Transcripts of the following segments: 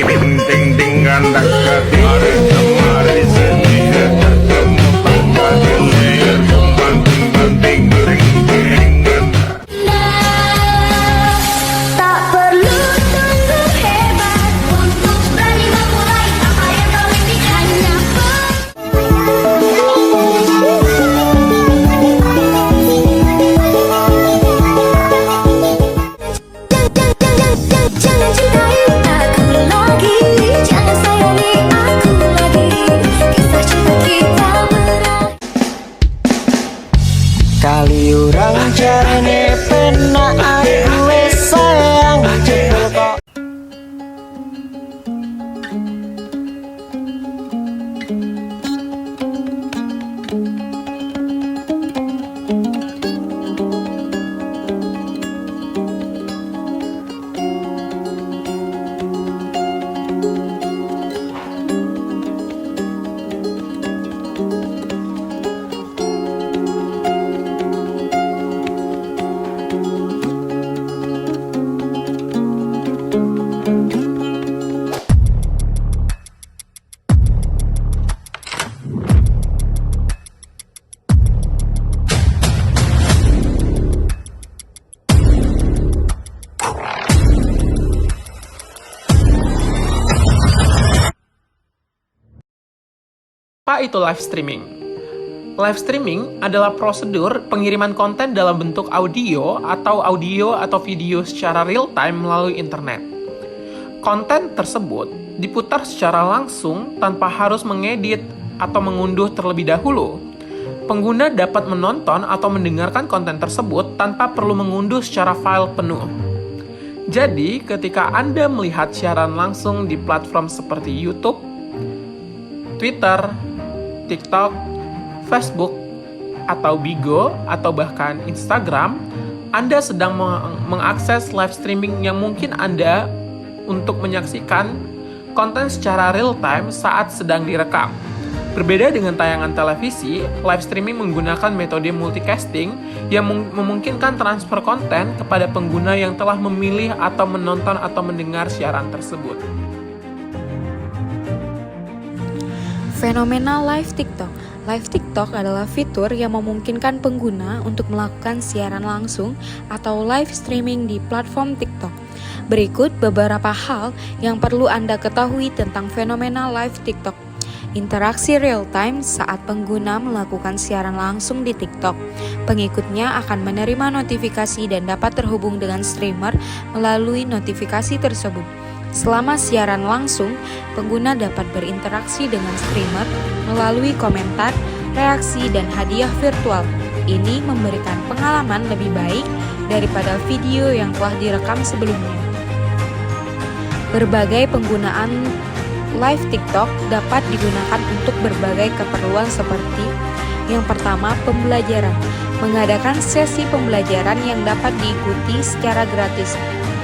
ting ting ting gandak hari kemarin sendiri ketemu tanggal leher banting banting ting ting gandak. Tak perlu tunggu hebat untuk berani memulai apa yang kau impikan. Jangan cintai aku lagi, jangan sayangi aku lagi. Kisah cinta kita berakhir. Kali urang jarene pena aku wis sayang jebul kok. Apa itu live streaming? Live streaming adalah prosedur pengiriman konten dalam bentuk audio atau video secara real time melalui internet. Konten tersebut diputar secara langsung tanpa harus mengedit atau mengunduh terlebih dahulu. Pengguna dapat menonton atau mendengarkan konten tersebut tanpa perlu mengunduh secara file penuh. Jadi, ketika Anda melihat siaran langsung di platform seperti YouTube, Twitter, TikTok, Facebook, atau Bigo, atau bahkan Instagram, Anda sedang mengakses live streaming yang mungkin Anda untuk menyaksikan konten secara real time saat sedang direkam. Berbeda dengan tayangan televisi, live streaming menggunakan metode multicasting yang memungkinkan transfer konten kepada pengguna yang telah memilih atau menonton atau mendengar siaran tersebut. Fenomena live TikTok. Live TikTok adalah fitur yang memungkinkan pengguna untuk melakukan siaran langsung atau live streaming di platform TikTok. Berikut beberapa hal yang perlu Anda ketahui tentang fenomena live TikTok. Interaksi real time saat pengguna melakukan siaran langsung di TikTok. Pengikutnya akan menerima notifikasi dan dapat terhubung dengan streamer melalui notifikasi tersebut. Selama siaran langsung, pengguna dapat berinteraksi dengan streamer melalui komentar, reaksi, dan hadiah virtual. Ini memberikan pengalaman lebih baik daripada video yang telah direkam sebelumnya. Berbagai penggunaan live TikTok dapat digunakan untuk berbagai keperluan seperti yang pertama, pembelajaran. Mengadakan sesi pembelajaran yang dapat diikuti secara gratis.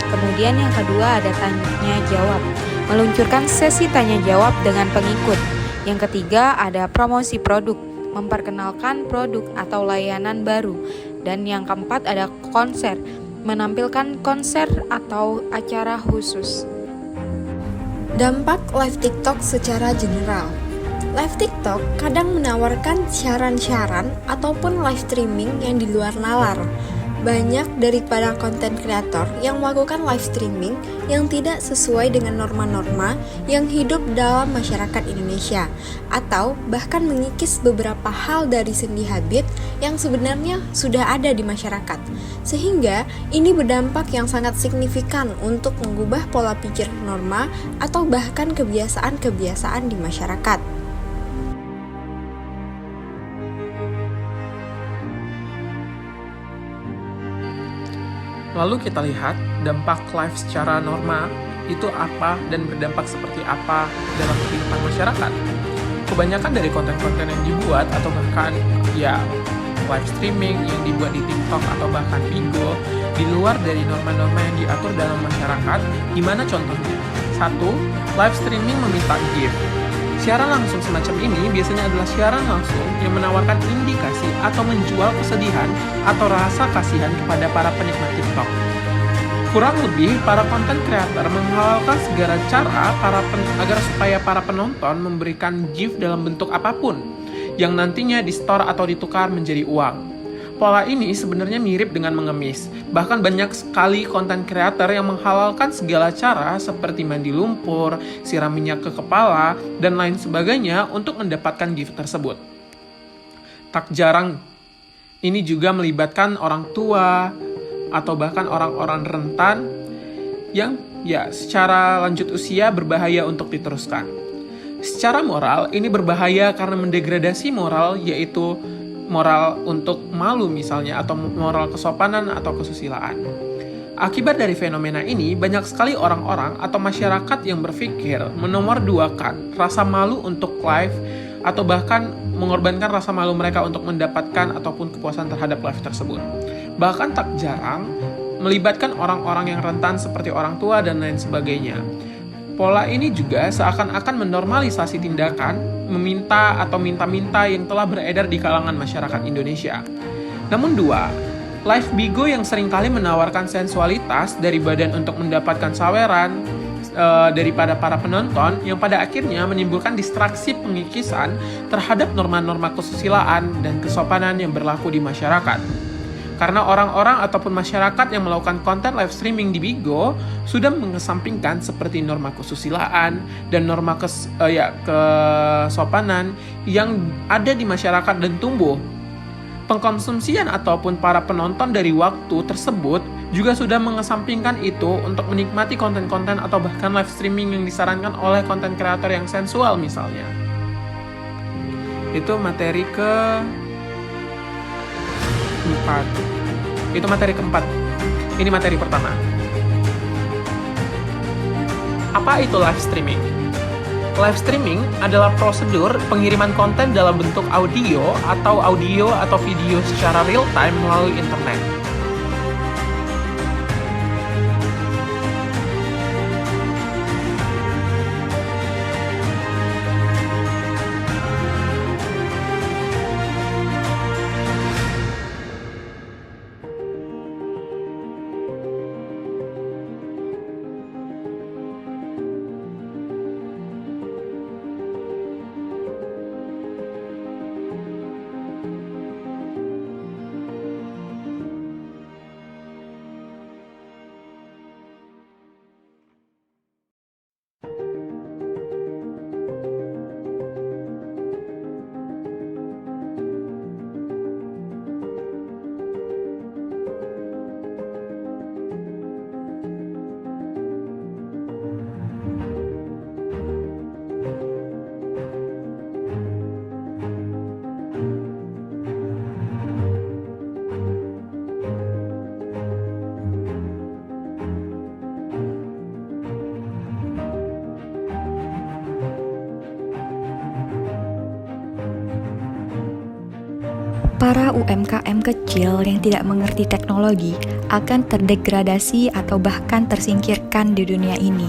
Kemudian yang kedua ada tanya jawab, meluncurkan sesi tanya jawab dengan pengikut. Yang ketiga ada promosi produk, memperkenalkan produk atau layanan baru. Dan yang keempat ada konser, menampilkan konser atau acara khusus. Dampak live TikTok secara general. Live TikTok kadang menawarkan siaran-siaran ataupun live streaming yang di luar nalar. Banyak daripada konten kreator yang melakukan live streaming yang tidak sesuai dengan norma-norma yang hidup dalam masyarakat Indonesia, atau bahkan mengikis beberapa hal dari sendi habit yang sebenarnya sudah ada di masyarakat. Sehingga ini berdampak yang sangat signifikan untuk mengubah pola pikir norma atau bahkan kebiasaan-kebiasaan di masyarakat. Lalu kita lihat dampak live secara norma itu apa dan berdampak seperti apa dalam kehidupan masyarakat. Kebanyakan dari konten-konten yang dibuat atau bahkan live streaming yang dibuat di TikTok atau bahkan Bigo di luar dari norma-norma yang diatur dalam masyarakat. Gimana contohnya? 1. Live streaming meminta gift. Siaran langsung semacam ini biasanya adalah siaran langsung yang menawarkan indikasi atau menjual kesedihan atau rasa kasihan kepada para penikmat TikTok. Kurang lebih, para content creator menghalalkan segala cara agar supaya para penonton memberikan GIF dalam bentuk apapun yang nantinya di-store atau ditukar menjadi uang. Pola ini sebenarnya mirip dengan mengemis. Bahkan banyak sekali content creator yang menghalalkan segala cara seperti mandi lumpur, siram minyak ke kepala, dan lain sebagainya untuk mendapatkan GIF tersebut. Tak jarang, ini juga melibatkan orang tua, atau bahkan orang-orang rentan yang secara lanjut usia berbahaya untuk diteruskan. Secara moral, ini berbahaya karena mendegradasi moral, yaitu moral untuk malu misalnya, atau moral kesopanan atau kesusilaan. Akibat dari fenomena ini, banyak sekali orang-orang atau masyarakat yang berpikir menomorduakan rasa malu untuk live, atau bahkan mengorbankan rasa malu mereka untuk mendapatkan ataupun kepuasan terhadap live tersebut. Bahkan tak jarang melibatkan orang-orang yang rentan seperti orang tua dan lain sebagainya. Pola ini juga seakan-akan menormalisasi tindakan meminta atau minta-minta yang telah beredar di kalangan masyarakat Indonesia. Namun live bigo yang seringkali menawarkan sensualitas dari badan untuk mendapatkan saweran daripada para penonton, yang pada akhirnya menimbulkan distraksi pengikisan terhadap norma-norma kesusilaan dan kesopanan yang berlaku di masyarakat. Karena orang-orang ataupun masyarakat yang melakukan konten live streaming di Bigo sudah mengesampingkan seperti norma kesusilaan dan norma kesopanan yang ada di masyarakat dan tumbuh. Pengkonsumsian ataupun para penonton dari waktu tersebut juga sudah mengesampingkan itu untuk menikmati konten-konten atau bahkan live streaming yang disarankan oleh konten kreator yang sensual misalnya. Itu materi keempat. Ini materi pertama. Apa itu live streaming? Live streaming adalah prosedur pengiriman konten dalam bentuk audio atau video secara real time melalui internet. Para UMKM kecil yang tidak mengerti teknologi akan terdegradasi atau bahkan tersingkirkan di dunia ini,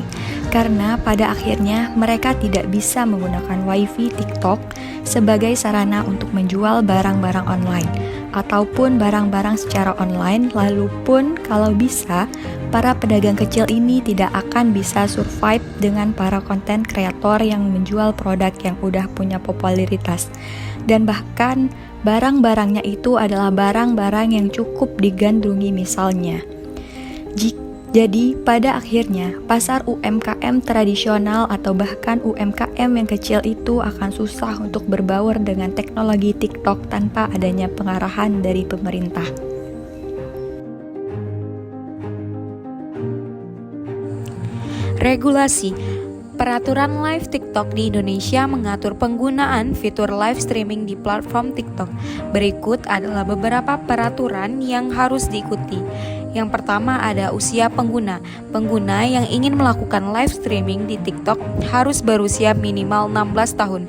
karena pada akhirnya mereka tidak bisa menggunakan WiFi TikTok sebagai sarana untuk menjual barang-barang online ataupun barang-barang secara online. Lalu pun kalau bisa, para pedagang kecil ini tidak akan bisa survive dengan para konten kreator yang menjual produk yang udah punya popularitas, dan bahkan barang-barangnya itu adalah barang-barang yang cukup digandrungi misalnya. Jadi pada akhirnya pasar UMKM tradisional atau bahkan UMKM yang kecil itu akan susah untuk berbaur dengan teknologi TikTok tanpa adanya pengarahan dari pemerintah. Regulasi. Peraturan live TikTok di Indonesia mengatur penggunaan fitur live streaming di platform TikTok. Berikut adalah beberapa peraturan yang harus diikuti. Yang pertama ada usia pengguna. Pengguna yang ingin melakukan live streaming di TikTok harus berusia minimal 16 tahun.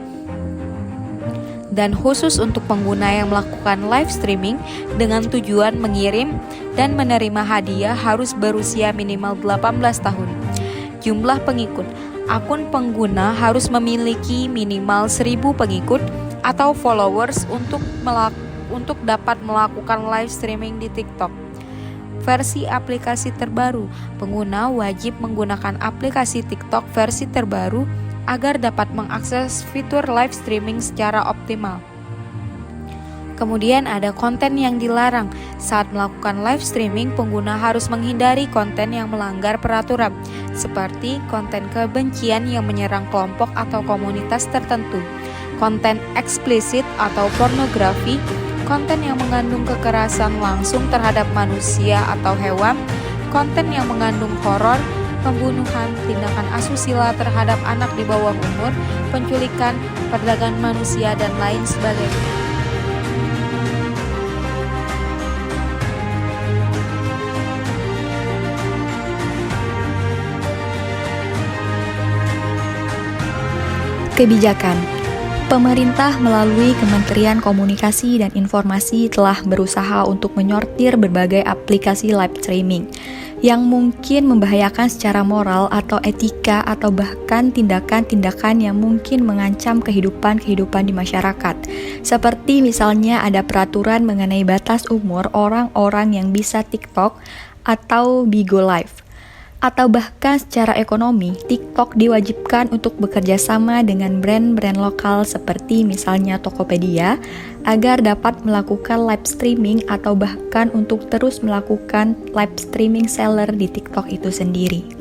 Dan khusus untuk pengguna yang melakukan live streaming dengan tujuan mengirim dan menerima hadiah harus berusia minimal 18 tahun. Jumlah pengikut. Akun pengguna harus memiliki minimal 1000 pengikut atau followers untuk dapat melakukan live streaming di TikTok. versi aplikasi terbaru. Pengguna wajib menggunakan aplikasi TikTok versi terbaru agar dapat mengakses fitur live streaming secara optimal. Kemudian ada konten yang dilarang. Saat melakukan live streaming, pengguna harus menghindari konten yang melanggar peraturan, seperti konten kebencian yang menyerang kelompok atau komunitas tertentu, konten eksplisit atau pornografi, konten yang mengandung kekerasan langsung terhadap manusia atau hewan, konten yang mengandung horor, pembunuhan, tindakan asusila terhadap anak di bawah umur, penculikan, perdagangan manusia, dan lain sebagainya. Kebijakan. Pemerintah melalui Kementerian Komunikasi dan Informasi telah berusaha untuk menyortir berbagai aplikasi live streaming yang mungkin membahayakan secara moral atau etika atau bahkan tindakan-tindakan yang mungkin mengancam kehidupan di masyarakat. Seperti misalnya ada peraturan mengenai batas umur orang-orang yang bisa TikTok atau Bigo Live. Atau bahkan secara ekonomi, TikTok diwajibkan untuk bekerja sama dengan brand-brand lokal seperti misalnya Tokopedia agar dapat melakukan live streaming atau bahkan untuk terus melakukan live streaming seller di TikTok itu sendiri.